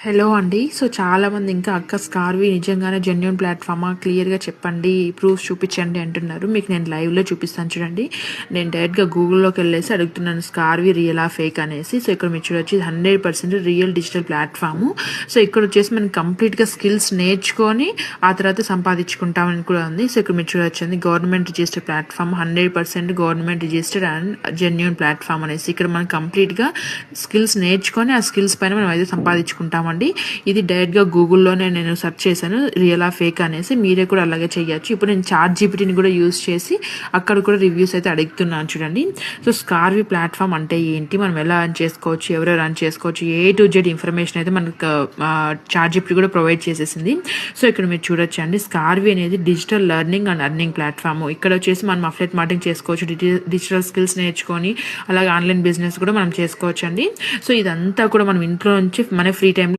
Hello అండి. So, చాలామంది ఇంకా అక్క స్కార్వి నిజంగానే జెన్యూన్ ప్లాట్‌ఫామా? క్లియర్‌గా చెప్పండి. ప్రూఫ్స్ చూపిచ్చండి అంటున్నారు. మీకు నేను లైవ్‌లో చూపిస్తాను చూడండి. నేను డైరెక్ట్‌గా గూగుల్‌లోకెళ్ళేసి అడుగుతున్నాను స్కార్వి రియలా? ఫేక్ అనేసి. సో, ఇక్కడ మీరు చూడొచ్చు ఇది 100% రియల్ డిజిటల్ ప్లాట్‌ఫాము. సో, ఇక్కడొచ్చేసి మనం కంప్లీట్‌గా స్కిల్స్ నేర్చుకొని ఆ తర్వాత సంపాదించుకుంటామని కూడా ఉంది. సో, ఇక్కడ మీరు చూడొచ్చండి government registered platform 100% government registered and genuine platform అనేసి. ఇక్కడ మనం కంప్లీట్‌గా స్కిల్స్ నేర్చుకొని ఆ స్కిల్స్ పైన మనం అయితే సంపాదించుకుంటామండి. ఇది డైరెక్ట్‌గా గూగుల్‌లోనే నేను సెర్చ్ చేశాను రియలా? ఫేక్ అనేసి. మీరే కూడా అలాగే చేయొచ్చు. ఇప్పుడు నేను చాట్ జీపీటీని కూడా యూజ్ చేసి అక్కడ కూడా రివ్యూస్ అయితే అడుగుతున్నాను చూడండి. సో, స్కార్వి ప్లాట్‌ఫామ్ అంటే ఏంటి? మనం ఎలా రన్ చేసుకోవచ్చు? ఎవరెవరు రన్ చేసుకోవచ్చు? ఏ టు జెడ్ ఇన్ఫర్మేషన్ అయితే మనకు చాట్ జీపీటీ కూడా ప్రొవైడ్ చేసేసింది. సో, ఇక్కడ మీరు చూడొచ్చండి స్కార్వి అనేది digital learning and earning platform. ఇక్కడ వచ్చేసి మనం అఫిలియేట్ మార్కెటింగ్ చేసుకోవచ్చు. డిజిటల్ స్కిల్స్ నేర్చుకొని అలాగే ఆన్‌లైన్ బిజినెస్ కూడా మనం చేసుకోవచ్చండి. సో, ఇదంతా కూడా మనం ఇంట్లో నుంచి మన ఫ్రీ టైమ్‌లో